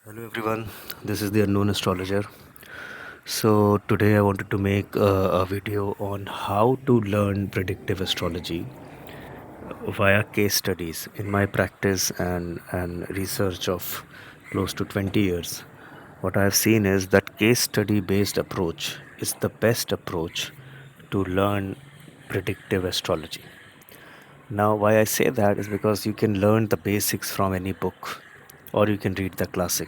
Hello everyone, this is the unknown astrologer. So today I wanted to make a video on how to learn predictive astrology via case studies. In my practice and research of close to 20 years, what I have seen is that case study based approach is the best approach to learn predictive astrology. Now, why I say that is because you can learn the basics from any book or you can read the classic.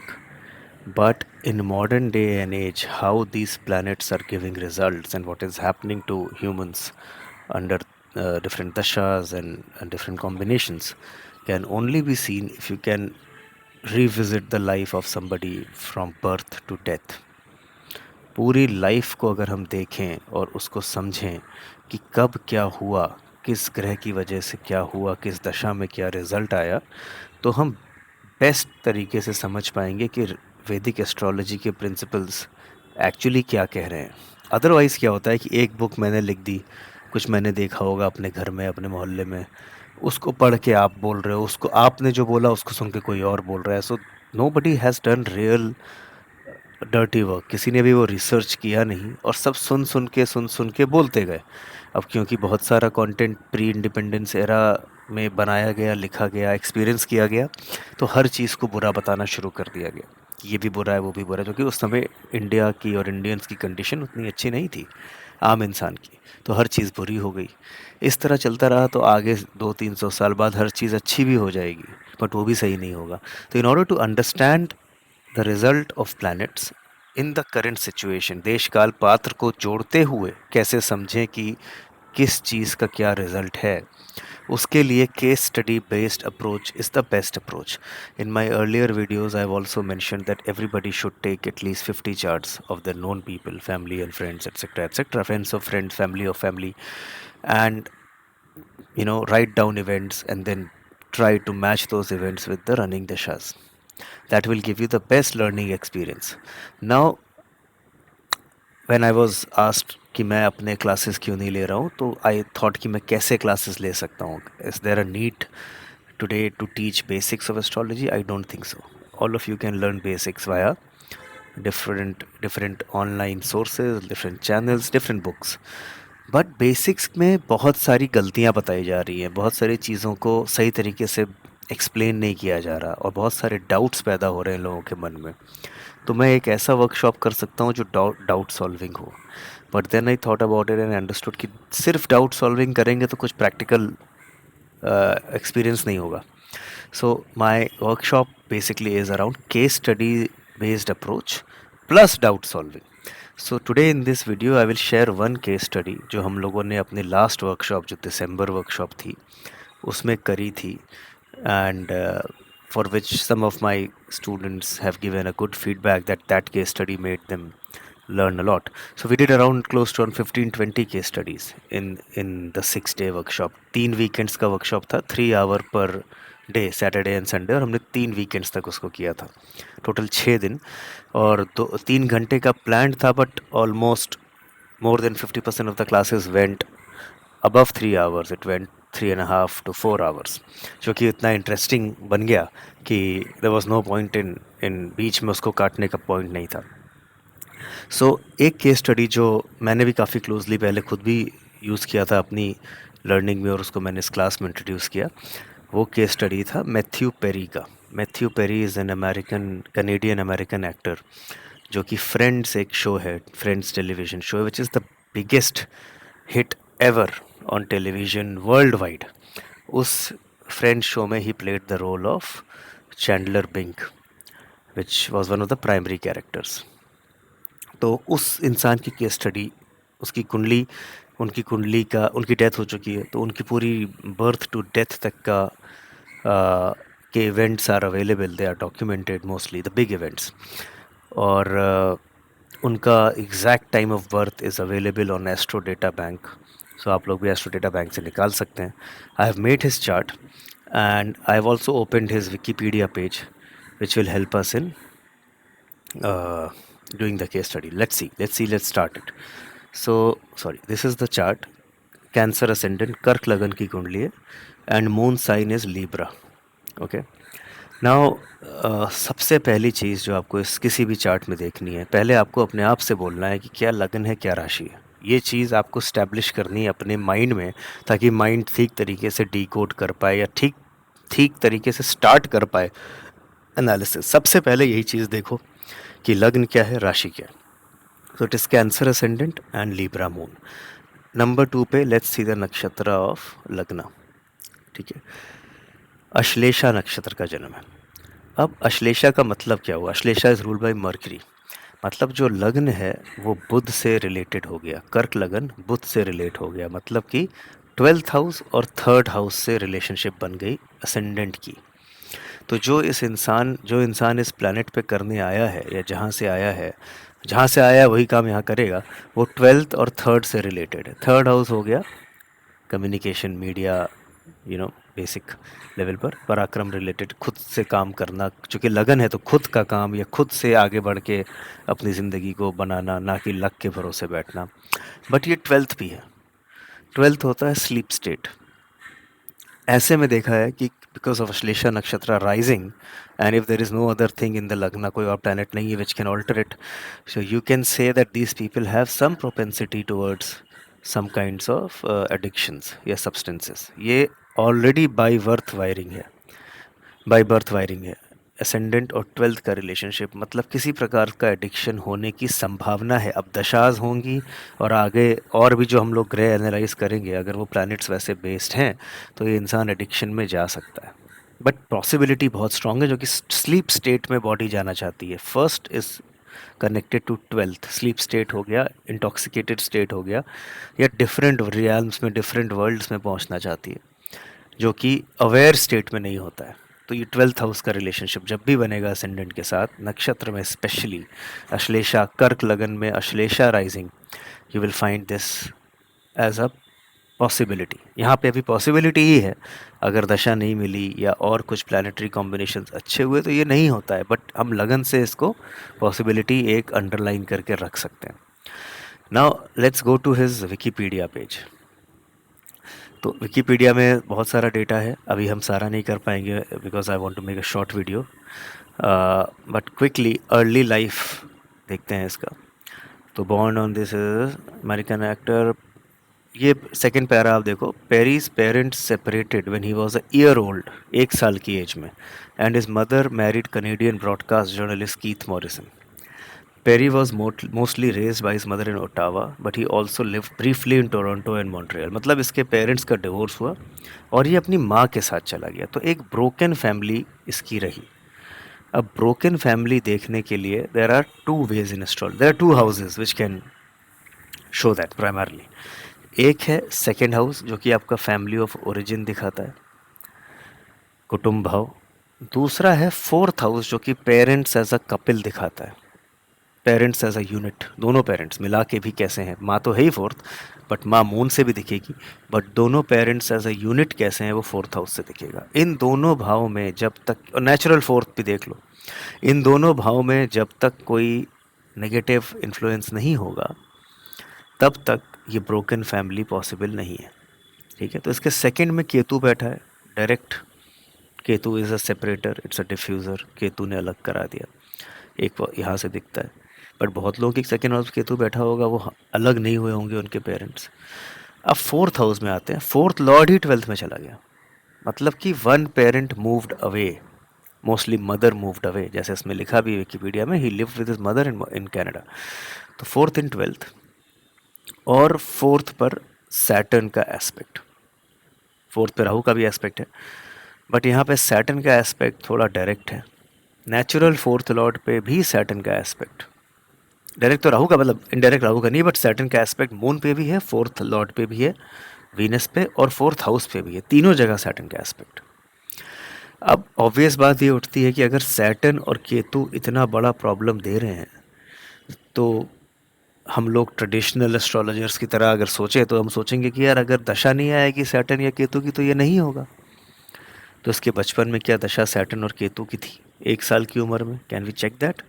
But in modern day and age, how these planets are giving results and what is happening to humans under different dashas and different combinations can only be seen if you can revisit the life of somebody from birth to death. पूरी life को अगर हम देखें और उसको समझें कि कब क्या हुआ, किस ग्रह की वजह से क्या हुआ, किस दशा में क्या रिजल्ट आया, तो हम बेस्ट तरीके से समझ पाएंगे कि वैदिक एस्ट्रोलॉजी के प्रिंसिपल्स एक्चुअली क्या कह रहे हैं. अदरवाइज़ क्या होता है कि एक बुक मैंने लिख दी, कुछ मैंने देखा होगा अपने घर में, अपने मोहल्ले में, उसको पढ़ के आप बोल रहे हो, उसको आपने जो बोला उसको सुन के कोई और बोल रहा है. So nobody has done real dirty work. किसी ने भी वो रिसर्च किया नहीं और सब सुन सुन के बोलते गए. अब क्योंकि बहुत सारा कंटेंट प्री इंडिपेंडेंस एरा में बनाया गया, लिखा गया, एक्सपीरियंस किया गया, तो हर चीज़ को बुरा बताना शुरू कर दिया गया. ये भी बुरा है, वो भी बुरा है, क्योंकि उस समय इंडिया की और इंडियंस की कंडीशन उतनी अच्छी नहीं थी आम इंसान की, तो हर चीज़ बुरी हो गई. इस तरह चलता रहा तो आगे 200-300 साल बाद हर चीज़ अच्छी भी हो जाएगी, बट वो भी सही नहीं होगा. तो in order to understand the result of planets in the current situation, देश काल पात्र को जोड़ते हुए कैसे समझें कि किस चीज़ का क्या रिजल्ट है, उसके लिए case study based approach is the best approach. In my earlier videos, I've also mentioned that everybody should take at least 50 charts of their known people, family and friends, etc., etc., friends of friends, family of family, and write down events and then try to match those events with the running dashas. That will give you the best learning experience. Now, when I was asked कि मैं अपने classes क्यों नहीं ले रहा हूँ, तो I thought कि मैं कैसे क्लासेस ले सकता हूँ. Is there a need today to teach basics of astrology? I don't think so. All of you can learn basics via different online sources, different channels, different books. But basics में बहुत सारी गलतियाँ बताई जा रही हैं, बहुत सारी चीज़ों को सही तरीके से एक्सप्लेन नहीं किया जा रहा और बहुत सारे डाउट्स पैदा हो रहे हैं लोगों के मन में. तो मैं एक ऐसा वर्कशॉप कर सकता हूँ जो डाउट सॉल्विंग हो. But then I thought about it and understood कि सिर्फ डाउट सॉल्विंग करेंगे तो कुछ प्रैक्टिकल एक्सपीरियंस नहीं होगा. So my workshop basically is around case study based approach plus doubt solving. So today in this video I will share one case study जो हम लोगों ने अपने लास्ट वर्कशॉप जो दिसंबर वर्कशॉप थी उसमें करी थी, and for which some of my students have given a good feedback that that case study made them learn a lot. So we did around close to around 15-20 case studies in the 6 day workshop. 3 weekends का workshop था, 3 hour per day, Saturday and Sunday, और हमने 3 weekends तक उसको किया था, total 6 दिन. और 3 घंटे का प्लान था, but almost more than 50% of the classes went above 3 hours. It went 3.5 to 4 hours, जो कि इतना इंटरेस्टिंग बन गया कि there was no point in बीच में उसको काटने का पॉइंट नहीं था. सो एक केस स्टडी जो मैंने भी काफ़ी क्लोजली पहले खुद भी यूज़ किया था अपनी लर्निंग में और उसको मैंने इस क्लास में इंट्रोड्यूस किया, वो केस स्टडी था मैथ्यू पेरी का. Matthew Perry is an American, Canadian American actor, जो कि फ्रेंड्स एक शो है, Friends television show, which is the biggest hit ever on television world wide. उस फ्रेंड्स शो में ही played the role of Chandler Bing, which was one of the primary characters. तो उस इंसान की केस स्टडी, उसकी कुंडली, उनकी कुंडली का, उनकी डेथ हो चुकी है, तो उनकी पूरी बर्थ टू डेथ तक का के events are available, they are documented, mostly the big events. और उनका exact time of birth is available on astro data bank. So आप लोग भी एस्ट्रो डेटा बैंक से निकाल सकते हैं. I have made his chart and I have also opened his Wikipedia page which will help us in doing the case study. Let's start it. So sorry, this is the chart. Cancer ascendant, कर्क लगन की कुंडली है, and moon sign is Libra. Okay. Now सबसे पहली चीज़ जो आपको इस किसी भी चार्ट में देखनी है, पहले आपको अपने आप से बोलना है कि क्या लगन है, क्या राशि है। ये चीज़ आपको स्टैब्लिश करनी है अपने माइंड में, ताकि माइंड ठीक तरीके से डिकोड कर पाए या ठीक ठीक तरीके से स्टार्ट कर पाए एनालिसिस। सबसे पहले यही चीज़ देखो कि लग्न क्या है, राशि क्या है। तो it is cancer ascendant and Libra moon. Number 2 पे लेट्स सी द नक्षत्र ऑफ लग्न। ठीक है, अश्लेषा नक्षत्र का जन्म है। अब अश्लेषा का मतलब क्या हुआ? Ashlesha is ruled by mercury. मतलब जो लग्न है वो बुध से रिलेटेड हो गया, कर्क लगन बुध से रिलेट हो गया, मतलब कि 12th हाउस और 3rd हाउस से रिलेशनशिप बन गई असेंडेंट की। तो जो इंसान इस प्लैनेट पे करने आया है या जहाँ से आया है वही काम यहाँ करेगा। वो 12th और 3rd से रिलेटेड है। 3rd हाउस हो गया कम्युनिकेशन, मीडिया, बेसिक लेवल पर पराक्रम रिलेटेड, खुद से काम करना। चूँकि लगन है तो खुद का काम या खुद से आगे बढ़ के अपनी ज़िंदगी को बनाना, ना कि लक के भरोसे बैठना। बट ये 12th भी है। 12th होता है स्लीप स्टेट। ऐसे में देखा है कि because of Ashlesha nakshatra rising, and if there is no other thing in the lagna, कोई और प्लैनेट नहीं है which can alter it, so you can say that these people have some propensity towards some kinds of addictions या substances. ये already by birth wiring है। Ascendant और 12th का relationship मतलब किसी प्रकार का एडिक्शन होने की संभावना है। अब दशाज होंगी और आगे और भी जो हम लोग ग्रह एनालाइज करेंगे, अगर वो प्लैनेट्स वैसे बेस्ड हैं तो ये इंसान एडिक्शन में जा सकता है। बट पॉसिबिलिटी बहुत स्ट्रांग है, जो कि स्लीप स्टेट में बॉडी जाना चाहती है। First is connected to 12th। Sleep state हो गया, इंटॉक्सिकेटेड स्टेट हो गया, या डिफरेंट रियल्म्स में, डिफरेंट वर्ल्ड्स में पहुंचना चाहती है, जो कि अवेयर स्टेट में नहीं होता है। तो ये 12th हाउस का रिलेशनशिप जब भी बनेगा असेंडेंट के साथ, नक्षत्र में स्पेशली अश्लेषा, कर्क लगन में Ashlesha rising, you will find this as a possibility. यहाँ पे अभी पॉसिबिलिटी ही है, अगर दशा नहीं मिली या और कुछ प्लानिटरी कॉम्बिनेशंस अच्छे हुए तो ये नहीं होता है। बट हम लगन से इसको पॉसिबिलिटी एक अंडरलाइन करके रख सकते हैं। Now let's go to his Wikipedia page. तो विकीपीडिया में बहुत सारा डेटा है, अभी हम सारा नहीं कर पाएंगे because I want to make a short video. But quickly early life देखते हैं इसका। तो born on this American actor. ये सेकंड पैरा आप देखो, Perry's parents separated when he was a year old, 1 साल की एज में, and his mother married Canadian broadcast journalist Keith Morrison. Perry was mostly raised by his mother in Ottawa, but he also lived briefly in Toronto and Montreal. मतलब इसके parents का divorce हुआ और ये अपनी माँ के साथ चला गया। तो एक ब्रोकन फैमिली इसकी रही। अब ब्रोकन फैमिली देखने के लिए there are two ways in astrology, there are two houses which can show that primarily. एक है सेकेंड हाउस, जो कि आपका फैमिली ऑफ ओरिजिन दिखाता है, कुटुंब भाव। दूसरा है फोर्थ हाउस, जो कि पेरेंट्स एज अ कपिल दिखाता है, पेरेंट्स एज अ यूनिट। दोनों पेरेंट्स मिला के भी कैसे हैं, माँ तो है ही फोर्थ, बट माँ मून से भी दिखेगी, बट दोनों पेरेंट्स एज अ यूनिट कैसे हैं वो फोर्थ हाउस से दिखेगा। इन दोनों भाव में जब तक, और नेचुरल फोर्थ भी देख लो, इन दोनों भाव में जब तक कोई नेगेटिव इन्फ्लुएंस नहीं होगा तब तक ये ब्रोकन फैमिली पॉसिबल नहीं है। ठीक है, तो इसके सेकंड में केतु बैठा है direct. Ketu is a separator, it's a diffuser. Ketu ने अलग करा दिया, एक यहाँ से दिखता है। बट बहुत लोगों की सेकेंड हाउस केतु बैठा होगा, वो अलग नहीं हुए होंगे उनके पेरेंट्स। अब फोर्थ हाउस में आते हैं, फोर्थ लॉर्ड ही 12th में चला गया, मतलब कि one parent moved away, mostly mother moved away, जैसे इसमें लिखा भी विकीपीडिया में, he live with his mother in Canada. तो फोर्थ इन 12th, और फोर्थ पर सैटर्न का एस्पेक्ट, फोर्थ पे राहु का भी एस्पेक्ट है, बट यहाँ पे सैटर्न का एस्पेक्ट थोड़ा डायरेक्ट है। नेचुरल फोर्थ लॉर्ड पे भी सैटर्न का एस्पेक्ट, डायरेक्ट तो राहु का, मतलब इनडायरेक्ट राहु का नहीं, बट सैटर्न का एस्पेक्ट मून पे भी है, फोर्थ लॉर्ड पे भी है, वीनस पे, और फोर्थ हाउस पे भी है, तीनों जगह सैटर्न का एस्पेक्ट। अब ऑब्वियस बात ये उठती है कि अगर सैटर्न और केतु इतना बड़ा प्रॉब्लम दे रहे हैं, तो हम लोग ट्रेडिशनल एस्ट्रोलॉजर्स की तरह अगर सोचें तो हम सोचेंगे कि यार अगर दशा नहीं आएगी सैटर्न या केतु की तो ये नहीं होगा। तो इसके बचपन में क्या दशा सैटर्न और केतु की थी 1 साल की उम्र में? Can we check that?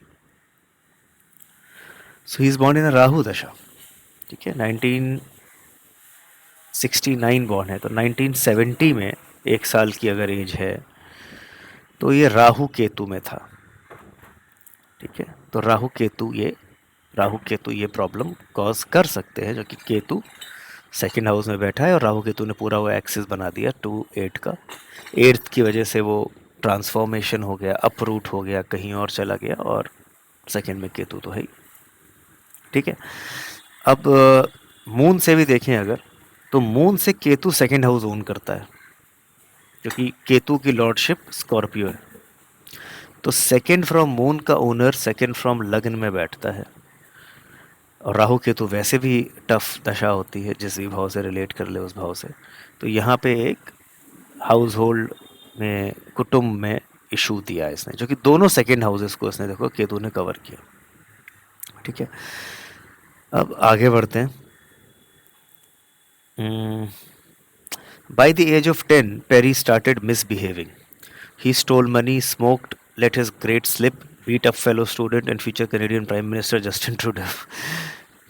So he is born in a Rahu dasha. ठीक है, 1969 बॉर्न है, तो 1970 में 1 साल की अगर एज है तो ये राहु केतु में था, ठीक है। तो राहु केतु ये प्रॉब्लम कॉज कर सकते हैं, जो कि केतु सेकंड हाउस में बैठा है और राहु केतु ने पूरा वो एक्सिस बना दिया 2 8 का। 8th की वजह से वो ट्रांसफॉर्मेशन हो गया, अपरूट हो गया, कहीं और चला गया, और सेकंड में केतु तो है ही, ठीक है। अब मून से भी देखें अगर, तो मून से केतु सेकंड हाउस ओन करता है, क्योंकि केतु की लॉर्डशिप स्कॉर्पियो है। तो सेकंड फ्रॉम मून का ओनर सेकंड फ्रॉम लग्न में बैठता है, और राहु केतु वैसे भी टफ दशा होती है, जिस भी भाव से रिलेट कर ले उस भाव से। तो यहाँ पे एक हाउस होल्ड में, कुटुंब में इशू दिया इसने, जो कि दोनों सेकंड हाउसेस को इसने देखो केतु ने कवर किया, ठीक है। अब आगे बढ़ते हैं। By the age of 10 Perry started misbehaving. He stole money, smoked, let his grades slip, beat up fellow student and future Canadian Prime Minister Justin Trudeau.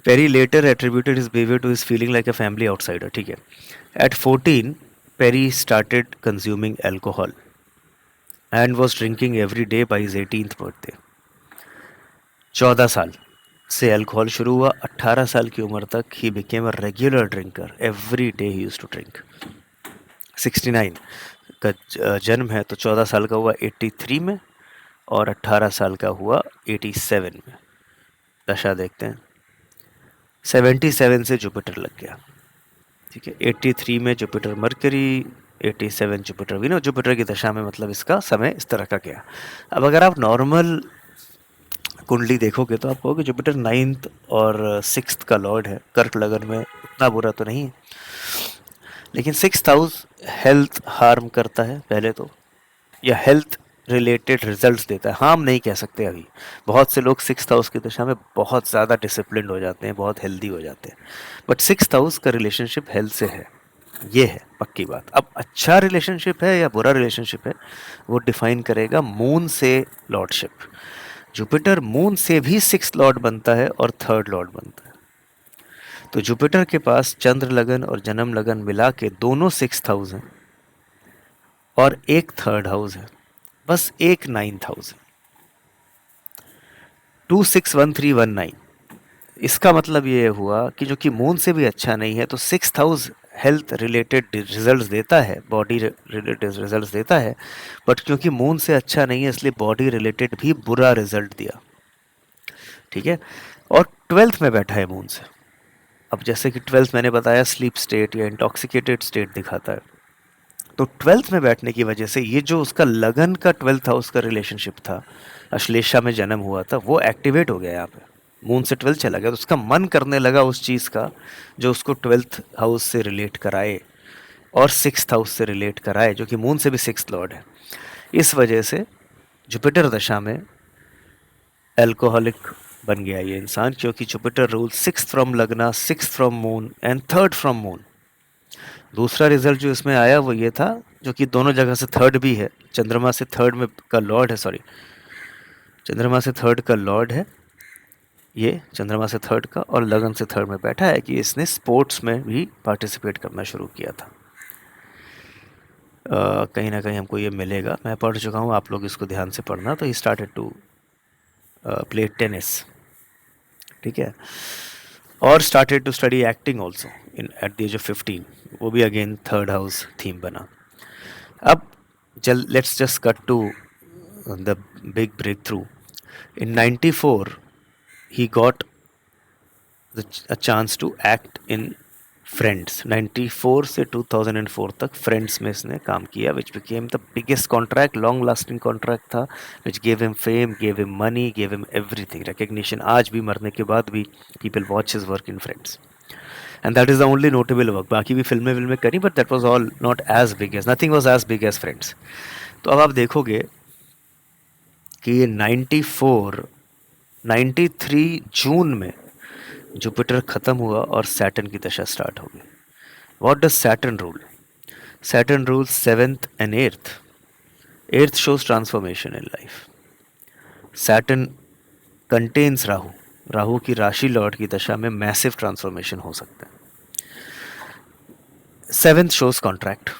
Perry later attributed his behavior to his feeling like a family outsider. ठीक है. At 14, Perry started consuming alcohol and was drinking every day by his 18th birthday. 14 साल से alcohol शुरू हुआ, 18 साल की उम्र तक he became a regular drinker, every day he used to drink. 69 का जन्म है, तो 14 साल का हुआ 83 में, और 18 साल का हुआ 87 में। दशा देखते हैं। 77 से जुपिटर लग गया, ठीक है। 83 में Jupiter mercury, 87 Jupiter Venus. Jupiter की दशा में मतलब इसका समय इस तरह का गया। अब अगर आप नॉर्मल कुंडली देखोगे तो आप कहोगे जुपिटर 9th और 6th का लॉर्ड है, कर्क लगन में, उतना बुरा तो नहीं है। लेकिन 6th हाउस हेल्थ हार्म करता है पहले तो, या हेल्थ रिलेटेड रिजल्ट्स देता है, हार्म नहीं कह सकते अभी। बहुत से लोग 6th हाउस की दशा में बहुत ज़्यादा डिसिप्लिन हो जाते हैं, बहुत हेल्दी हो जाते हैं, बट 6th हाउस का रिलेशनशिप हेल्थ से है, ये है पक्की बात। अब अच्छा रिलेशनशिप है या बुरा रिलेशनशिप है, वो डिफाइन करेगा मून से लॉर्डशिप। जुपिटर मून से भी 6th लॉर्ड बनता है और 3rd लॉर्ड बनता है। तो जुपिटर के पास चंद्र लगन और जन्म लगन मिला के दोनों 6th हाउस हैं, और एक 3rd हाउस है, बस एक 9th हाउस है। 261319, इसका मतलब ये हुआ कि जो कि मून से भी अच्छा नहीं है, तो 6th house health related results देता है, बॉडी रिलेटेड रिजल्ट्स देता है, बट क्योंकि मून से अच्छा नहीं है इसलिए बॉडी रिलेटेड भी बुरा रिजल्ट दिया, ठीक है। और 12th में बैठा है मून से। अब जैसे कि 12th मैंने बताया स्लीप स्टेट या इंटॉक्सिकेटेड स्टेट दिखाता है, तो 12th में बैठने की वजह से ये जो उसका लगन का 12th हाउस का रिलेशनशिप था, अश्लेषा में जन्म हुआ था, वो एक्टिवेट हो गया यहाँ पे। मून से 12th चला गया, तो उसका मन करने लगा उस चीज़ का जो उसको 12th हाउस से रिलेट कराए और 6th हाउस से रिलेट कराए, जो कि मून से भी 6th लॉर्ड है। इस वजह से जुपिटर दशा में एल्कोहलिक बन गया ये इंसान, क्योंकि जुपिटर रूल 6th फ्रॉम लग्ना, 6th from moon and 3rd from moon. दूसरा रिजल्ट जो इसमें आया वो ये था, जो कि दोनों जगह से 3rd भी है, चंद्रमा से 3rd में का लॉर्ड है, सॉरी, चंद्रमा से 3rd का लॉर्ड है ये, चंद्रमा से 3rd का, और लगन से 3rd में बैठा है, कि इसने स्पोर्ट्स में भी पार्टिसिपेट करना शुरू किया था। कहीं ना कहीं हमको ये मिलेगा, मैं पढ़ चुका हूँ, आप लोग इसको ध्यान से पढ़ना। तो he started to play tennis, ठीक है, और started to study acting also in at the age of 15, वो भी अगेन 3rd हाउस थीम बना। अब let's just cut to the big breakthrough. In 94 he got a chance to act in Friends. 94 से 2004 तक Friends में इसने काम किया, which became the biggest contract, long lasting contract था, which gave him fame, gave him money, gave him everything, recognition. आज भी मरने के बाद भी people watch his work in Friends, and that is the only notable work. बाकी भी फिल्में करी, but that was all not as big as, nothing was as big as Friends. तो अब आप देखोगे कि 93 जून में जुपिटर खत्म हुआ और सैटर्न की दशा स्टार्ट हो गई। What does Saturn rule? Saturn rule 7th and 8th। 8th shows transformation in life। Saturn contains Rahu, Rahu की राशि लॉर्ड की दशा में मैसिव ट्रांसफॉर्मेशन हो सकता है। 7th shows contract,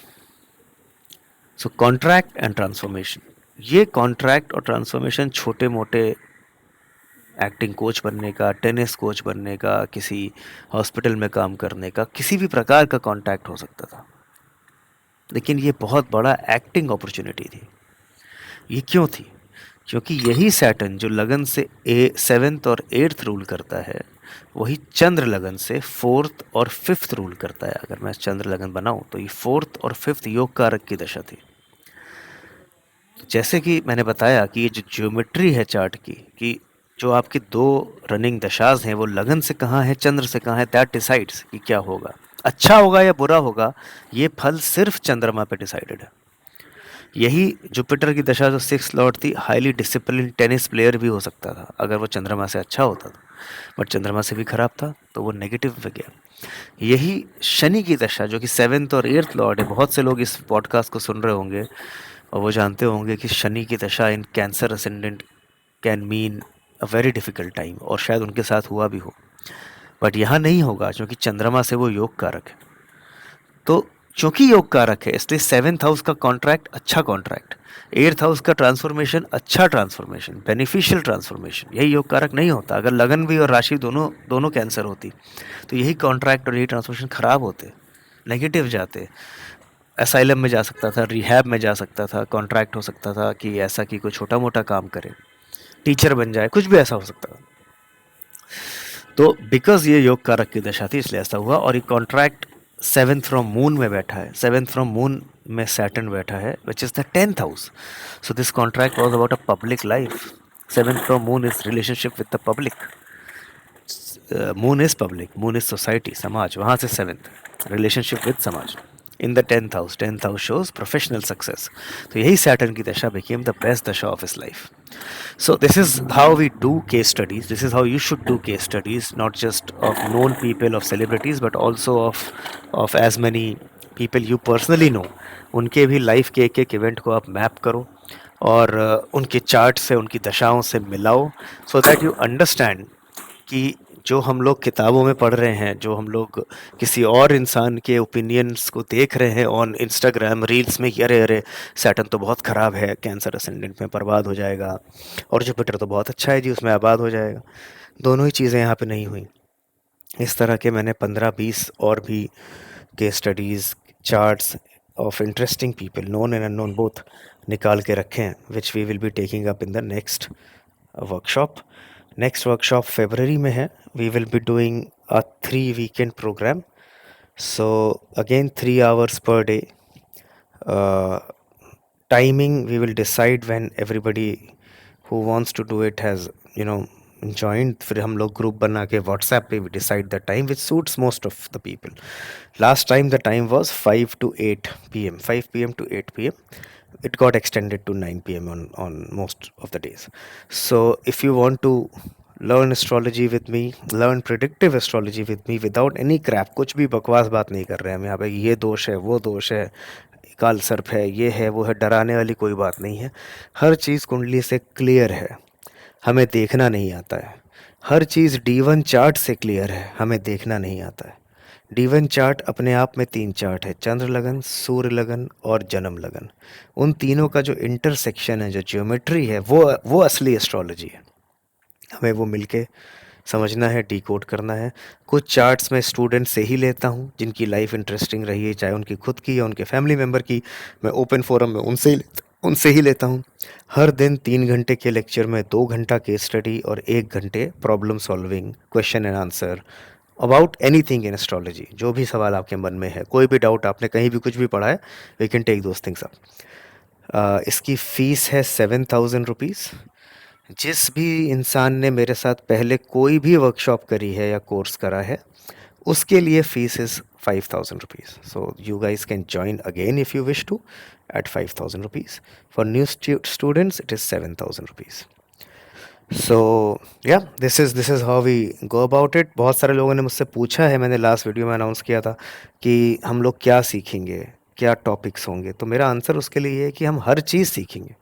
so contract and transformation. ये कॉन्ट्रैक्ट और ट्रांसफॉर्मेशन छोटे मोटे एक्टिंग कोच बनने का, टेनिस कोच बनने का, किसी हॉस्पिटल में काम करने का, किसी भी प्रकार का कॉन्ट्रैक्ट हो सकता था, लेकिन ये बहुत बड़ा एक्टिंग अपॉर्चुनिटी थी। ये क्यों थी? क्योंकि यही सैटर्न जो लगन से सेवेंथ और एट्थ रूल करता है, वही चंद्र लगन से फोर्थ और फिफ्थ रूल करता है। अगर मैं चंद्र लगन बनाऊं तो ये फोर्थ और फिफ्थ योग कारक की दशा थी। जैसे कि मैंने बताया कि ये जो ज्योमेट्री है चार्ट की, कि जो आपकी दो रनिंग दशाज हैं वो लगन से कहाँ है, चंद्र से कहाँ है, दैट डिसाइड्स कि क्या होगा, अच्छा होगा या बुरा होगा। ये फल सिर्फ चंद्रमा पे डिसाइडेड है। यही जुपिटर की दशा जो सिक्स लॉर्ड थी, हाईली डिसिप्लिन टेनिस प्लेयर भी हो सकता था अगर वो चंद्रमा से अच्छा होता था, बट चंद्रमा से भी खराब था तो वो नेगेटिव पे गया। यही शनि की दशा जो कि सेवेंथ और एट्थ लॉर्ड है, बहुत से लोग इस पॉडकास्ट को सुन रहे होंगे और वो जानते होंगे कि शनि की दशा इन cancer ascendant can mean a very difficult time, और शायद उनके साथ हुआ भी हो, बट यहाँ नहीं होगा क्योंकि चंद्रमा से वो योग कारक है। तो चूंकि योग कारक है इसलिए सेवेंथ हाउस का कॉन्ट्रैक्ट अच्छा कॉन्ट्रैक्ट, एट्थ हाउस का ट्रांसफॉर्मेशन अच्छा ट्रांसफॉर्मेशन, बेनिफिशियल ट्रांसफॉर्मेशन। यही योग कारक नहीं होता, अगर लगन भी और राशि दोनों दोनों कैंसर होती तो यही कॉन्ट्रैक्ट और यही ट्रांसफॉर्मेशन खराब होते, नेगेटिव जाते, असाइलम में जा सकता था, रिहैब में जा सकता था, कॉन्ट्रैक्ट हो सकता था कि ऐसा कि कोई छोटा मोटा काम करे, टीचर बन जाए, कुछ भी ऐसा हो सकता था। तो बिकॉज ये योग कारक की दशा थी इसलिए ऐसा हुआ। और ये कॉन्ट्रैक्ट सेवेंथ फ्रॉम मून में बैठा है, सेवेंथ फ्रॉम मून में सैटर्न बैठा है which is the 10th house. So this contract was about a public life. Seventh from moon is relationship with the public. Moon is public, moon is society, समाज, वहाँ से seventh relationship with समाज। In the 10th house, 10th house shows professional success. तो यही Saturn की दशा became the best दशा of his life. So this is how we do case studies. This is how you should do case studies, not just of known people, of celebrities, but also of as many people you personally know. उनके भी life के एक एक event को आप map करो और उनके चार्ट से, उनकी दशाओं से मिलाओ, सो दैट यू अंडरस्टैंड कि जो हम लोग किताबों में पढ़ रहे हैं, जो हम लोग किसी और इंसान के ओपिनियंस को देख रहे हैं ऑन इंस्टाग्राम रील्स में कि अरे अरे सैटर्न तो बहुत ख़राब है, कैंसर असेंडेंट में बर्बाद हो जाएगा, और जुपिटर तो बहुत अच्छा है जी, उसमें आबाद हो जाएगा, दोनों ही चीज़ें यहाँ पे नहीं हुई। इस तरह के मैंने 15-20 और भी case studies, charts of interesting people, known and unknown both, निकाल के रखे हैं, which we will be taking up in the next workshop. Next workshop फरवरी में है। We will be doing a 3 weekend program, so again 3 hours per day. Timing we will decide when everybody who wants to do it has joined. फिर हम लोग group बना के WhatsApp पे we decide the time which suits most of the people. Last time the time was 5 to 8 p.m. 5 p.m. to 8 p.m. It got extended to 9 p.m. on most of the days. So if you want to learn astrology with me, learn predictive astrology with me without any crap, कुछ भी बकवास बात नहीं कर रहे हैं हम यहाँ पे, ये दोष है, वो दोष है, काल सर्प है, ये है, वो है, डराने वाली कोई बात नहीं है। हर चीज़ कुंडली से क्लियर है, हमें देखना नहीं आता है। हर चीज़ D1 चार्ट से क्लियर है, हमें देखना नहीं आता है। D1 चार्ट अपने आप में 3 चार्ट है, चंद्र लगन, सूर्य लगन और जन्म लगन। उन तीनों का जो इंटरसेक्शन है, जो ज्योमेट्री है, वो असली एस्ट्रोलॉजी है। हमें वो मिलके समझना है, डिकोड करना है। कुछ चार्ट्स मैं स्टूडेंट से ही लेता हूँ जिनकी लाइफ इंटरेस्टिंग रही है, चाहे उनकी खुद की या उनके फैमिली मेम्बर की। मैं ओपन फोरम में उनसे ही लेता हूँ। हर दिन 3 घंटे के लेक्चर में 2 घंटा केस स्टडी और 1 घंटे problem solving, question and answer about anything in astrology. जो भी सवाल आपके मन में है, कोई भी डाउट, आपने कहीं भी कुछ भी पढ़ा है, we can take those things up. इसकी फ़ीस है 7,000 रुपीज़। जिस भी इंसान ने मेरे साथ पहले कोई भी वर्कशॉप करी है या कोर्स करा है, उसके लिए fees is 5,000 rupees. So you guys can join again if you wish to at 5,000 rupees. For new students, it is 7,000 rupees. So yeah, this is how we go about it. बहुत सारे लोगों ने मुझसे पूछा है, मैंने लास्ट वीडियो में announce किया था कि हम लोग क्या सीखेंगे, क्या टॉपिक्स होंगे, तो मेरा आंसर उसके लिए है कि हम हर चीज़ सीखेंगे।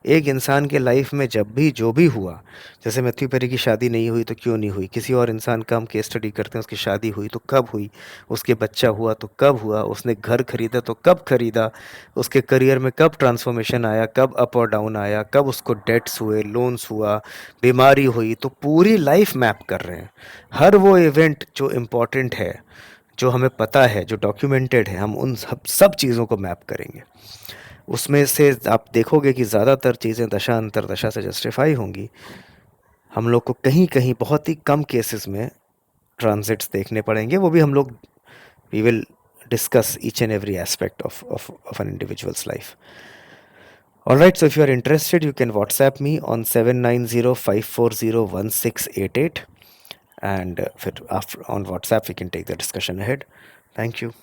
एक इंसान के लाइफ में जब भी जो भी हुआ, जैसे मैथ्यू पेरी की शादी नहीं हुई तो क्यों नहीं हुई, किसी और इंसान का हम केस स्टडी करते हैं, उसकी शादी हुई तो कब हुई, उसके बच्चा हुआ तो कब हुआ, उसने घर खरीदा तो कब खरीदा, उसके करियर में कब ट्रांसफॉर्मेशन आया, कब अप और डाउन आया, कब उसको डेट्स हुए, लोन्स हुआ, बीमारी हुई, तो पूरी लाइफ मैप कर रहे हैं। हर वो इवेंट जो इम्पोर्टेंट है, जो हमें पता है, जो डॉक्यूमेंटेड है, हम उन सब चीज़ों को मैप करेंगे। उसमें से आप देखोगे कि ज़्यादातर चीज़ें दशा अंतरदशा से जस्टिफाई होंगी। हम लोग को कहीं कहीं बहुत ही कम केसेस में ट्रांजिट्स देखने पड़ेंगे, वो भी हम लोग we will discuss each and every aspect of an individual's life. All right, so if you are interested, you can WhatsApp me on 790-540-1688, and on WhatsApp we can take the discussion ahead. Thank you.